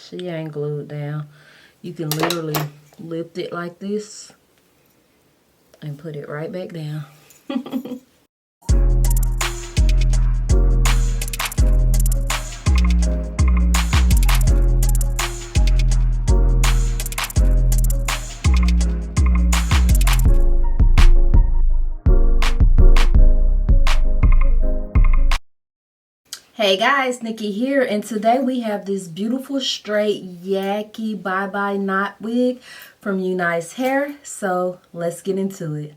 She ain't glued down. You can literally lift it like this and put it right back down. Hey guys, Nikki here, and today we have this beautiful straight Yaki bye-bye knot wig from Unice hair. So let's get into it.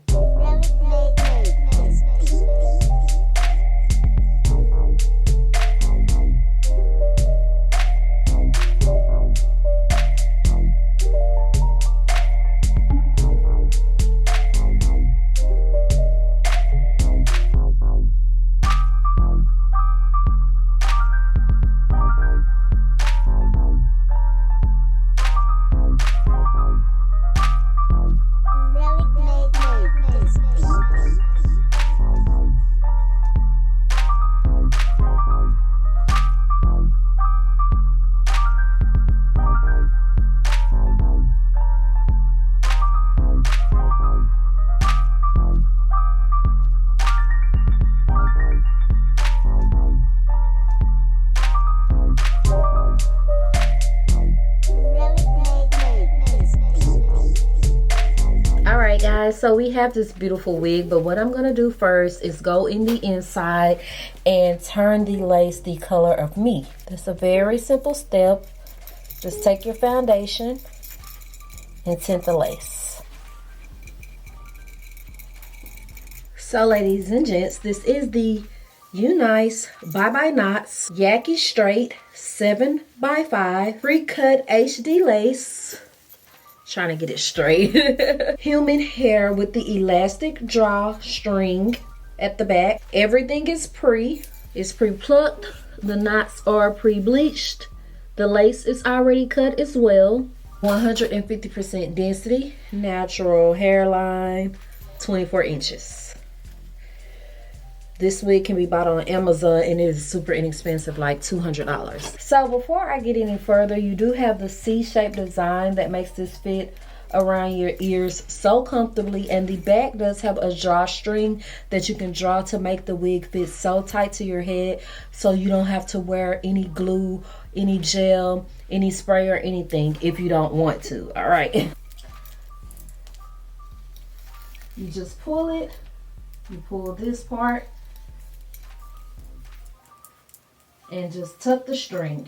Alright guys, so we have this beautiful wig, but what I'm going to do first is go in the inside and turn the lace the color of me. That's a very simple step. Just take your foundation and tint the lace. So ladies and gents, this is the Unice Bye-Bye Knots Yaki Straight 7x5 pre-cut HD lace. Trying to get it straight. Human hair with the elastic drawstring at the back. Everything is pre-plucked. The knots are pre-bleached. The lace is already cut as well. 150% density, natural hairline, 24 inches. This wig can be bought on Amazon and it is super inexpensive, like $200. So before I get any further, you do have the C-shaped design that makes this fit around your ears so comfortably, and the back does have a drawstring that you can draw to make the wig fit so tight to your head so you don't have to wear any glue, any gel, any spray or anything if you don't want to. All right. You just pull it. You pull this part and just tuck the string.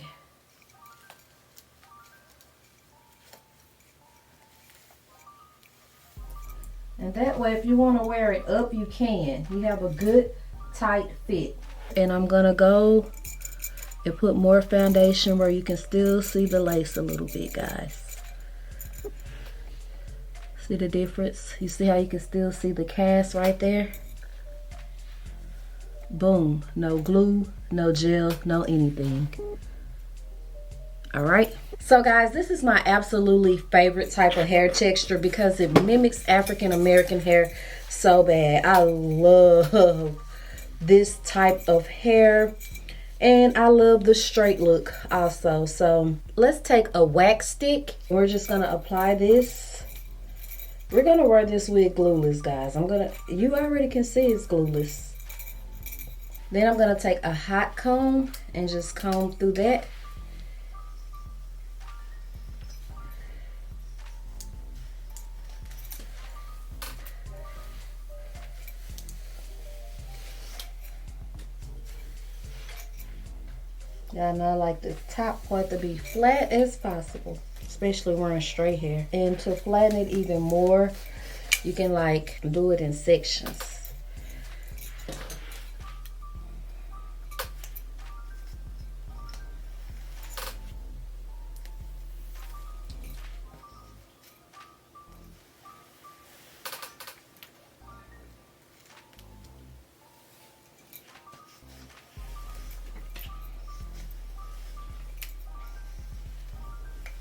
And that way, if you want to wear it up, you can. You have a good tight fit. And I'm gonna go and put more foundation where you can still see the lace a little bit, guys. See the difference? You see how you can still see the cast right there? Boom, no glue, no gel, no anything. All right. So guys, this is my absolutely favorite type of hair texture because it mimics African American hair so bad. I love this type of hair and I love the straight look also. So let's take a wax stick. We're just gonna apply this. We're gonna wear this wig glueless, guys. You already can see it's glueless. Then I'm going to take a hot comb and just comb through that. Y'all know I like the top part to be flat as possible, especially wearing straight hair. And to flatten it even more, you can like do it in sections.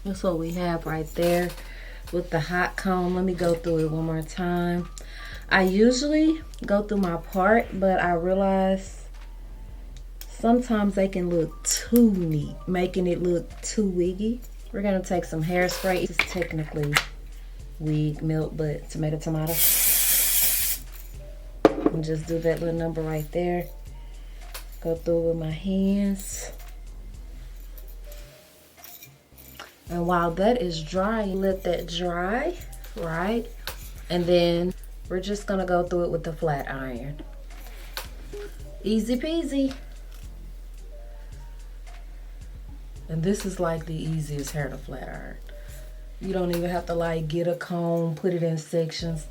That's what we have right there with the hot comb. Let me go through it one more time. I usually go through my part, but I realize Sometimes they can look too neat, making it look too wiggy. We're gonna take some hairspray. This is technically wig, milk, but tomato. And just do that little number right there. Go through with my hands. And while that is dry, let that dry, right? And then we're just gonna go through it with the flat iron. Easy peasy. And this is like the easiest hair to flat iron. You don't even have to like get a comb, put it in sections.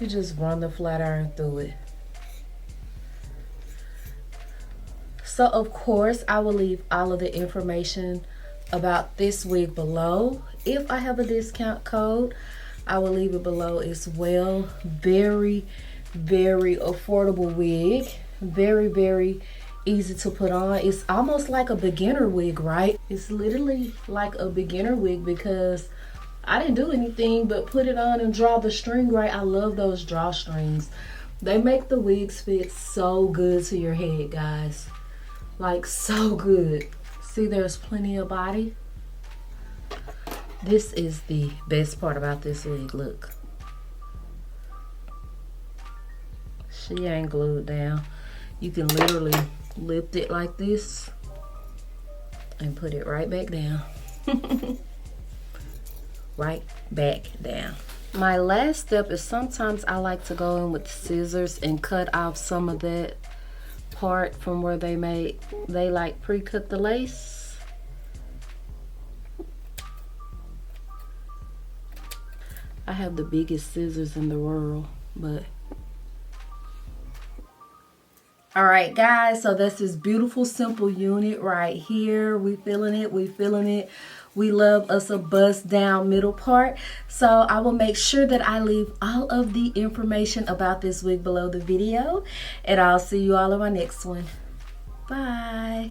You just run the flat iron through it. So of course, I will leave all of the information about this wig below. If I have a discount code, I will leave it below as well. Very, very affordable wig. Very, very easy to put on. It's almost like a beginner wig, right? It's literally like a beginner wig because I didn't do anything but put it on and draw the string right. I love those drawstrings. They make the wigs fit so good to your head, guys. Like so good. See, there's plenty of body. This is the best part about this wig. Look. She ain't glued down. You can literally lift it like this and put it right back down. Right back down. My last step is sometimes I like to go in with scissors and cut off some of that part from where they like pre-cut the lace. I have the biggest scissors in the world, but all right, guys, so that's this beautiful, simple unit right here. We feeling it. We feeling it. We love us a bust down middle part. So I will make sure that I leave all of the information about this wig below the video. And I'll see you all in my next one. Bye.